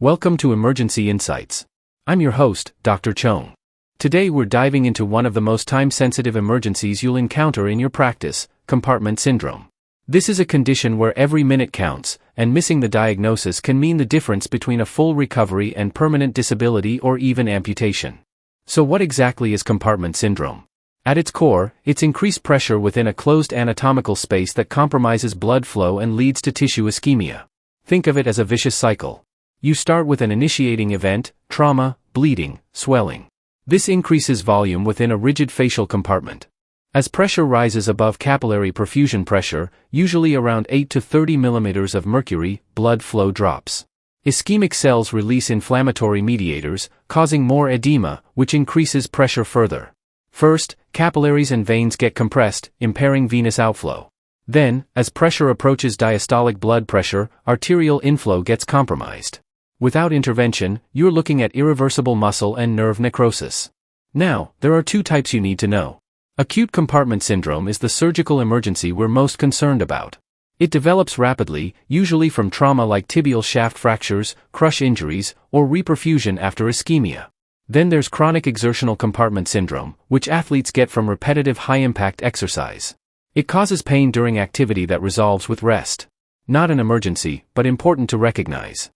Welcome to Emergency Insights. I'm your host, Dr. Chong. Today we're diving into one of the most time-sensitive emergencies you'll encounter in your practice, compartment syndrome. This is a condition where every minute counts, and missing the diagnosis can mean the difference between a full recovery and permanent disability or even amputation. So what exactly is compartment syndrome? At its core, it's increased pressure within a closed anatomical space that compromises blood flow and leads to tissue ischemia. Think of it as a vicious cycle. You start with an initiating event, trauma, bleeding, swelling. This increases volume within a rigid facial compartment. As pressure rises above capillary perfusion pressure, usually around 8 to 30 millimeters of mercury, blood flow drops. Ischemic cells release inflammatory mediators, causing more edema, which increases pressure further. First, capillaries and veins get compressed, impairing venous outflow. Then, as pressure approaches diastolic blood pressure, arterial inflow gets compromised. Without intervention, you're looking at irreversible muscle and nerve necrosis. Now, there are two types you need to know. Acute compartment syndrome is the surgical emergency we're most concerned about. It develops rapidly, usually from trauma like tibial shaft fractures, crush injuries, or reperfusion after ischemia. Then there's chronic exertional compartment syndrome, which athletes get from repetitive high-impact exercise. It causes pain during activity that resolves with rest. Not an emergency, but important to recognize.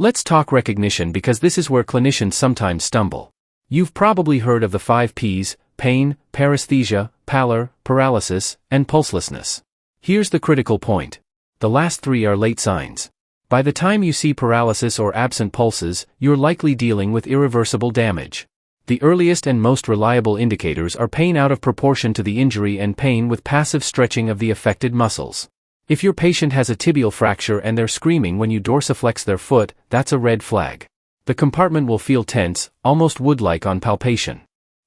Let's talk recognition because this is where clinicians sometimes stumble. You've probably heard of the 5 Ps: pain, paresthesia, pallor, paralysis, and pulselessness. Here's the critical point. The last 3 are late signs. By the time you see paralysis or absent pulses, you're likely dealing with irreversible damage. The earliest and most reliable indicators are pain out of proportion to the injury and pain with passive stretching of the affected muscles. If your patient has a tibial fracture and they're screaming when you dorsiflex their foot, that's a red flag. The compartment will feel tense, almost wood-like on palpation.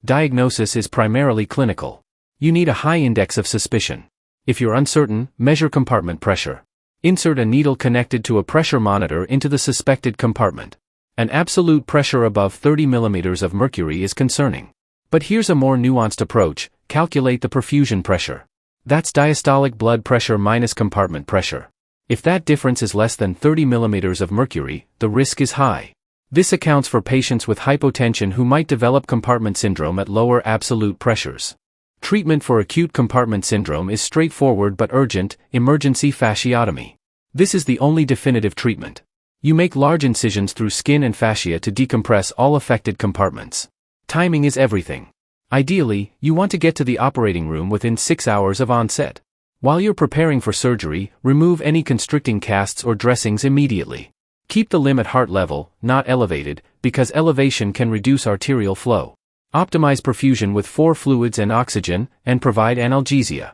Diagnosis is primarily clinical. You need a high index of suspicion. If you're uncertain, measure compartment pressure. Insert a needle connected to a pressure monitor into the suspected compartment. An absolute pressure above 30 millimeters of mercury is concerning. But here's a more nuanced approach: calculate the perfusion pressure. That's diastolic blood pressure minus compartment pressure. If that difference is less than 30 millimeters of mercury, the risk is high. This accounts for patients with hypotension who might develop compartment syndrome at lower absolute pressures. Treatment for acute compartment syndrome is straightforward but urgent: emergency fasciotomy. This is the only definitive treatment. You make large incisions through skin and fascia to decompress all affected compartments. Timing is everything. Ideally, you want to get to the operating room within 6 hours of onset. While you're preparing for surgery, remove any constricting casts or dressings immediately. Keep the limb at heart level, not elevated, because elevation can reduce arterial flow. Optimize perfusion with 4 fluids and oxygen, and provide analgesia.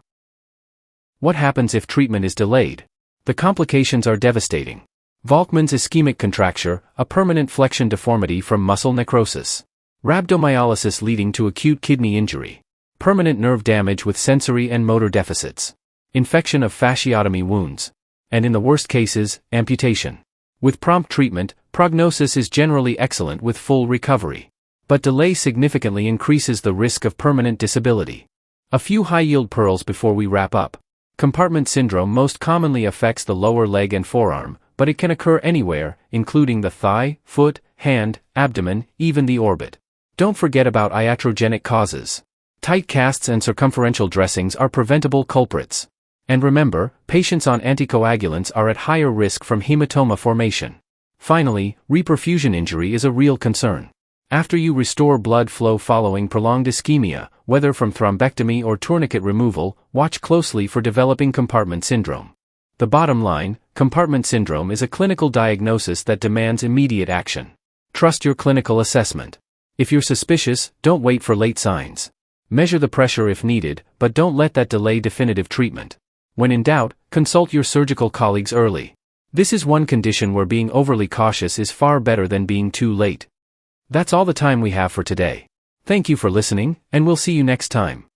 What happens if treatment is delayed? The complications are devastating. Volkmann's ischemic contracture, a permanent flexion deformity from muscle necrosis. Rhabdomyolysis leading to acute kidney injury. Permanent nerve damage with sensory and motor deficits. Infection of fasciotomy wounds. And in the worst cases, amputation. With prompt treatment, prognosis is generally excellent with full recovery. But delay significantly increases the risk of permanent disability. A few high-yield pearls before we wrap up. Compartment syndrome most commonly affects the lower leg and forearm, but it can occur anywhere, including the thigh, foot, hand, abdomen, even the orbit. Don't forget about iatrogenic causes. Tight casts and circumferential dressings are preventable culprits. And remember, patients on anticoagulants are at higher risk from hematoma formation. Finally, reperfusion injury is a real concern. After you restore blood flow following prolonged ischemia, whether from thrombectomy or tourniquet removal, watch closely for developing compartment syndrome. The bottom line: compartment syndrome is a clinical diagnosis that demands immediate action. Trust your clinical assessment. If you're suspicious, don't wait for late signs. Measure the pressure if needed, but don't let that delay definitive treatment. When in doubt, consult your surgical colleagues early. This is one condition where being overly cautious is far better than being too late. That's all the time we have for today. Thank you for listening, and we'll see you next time.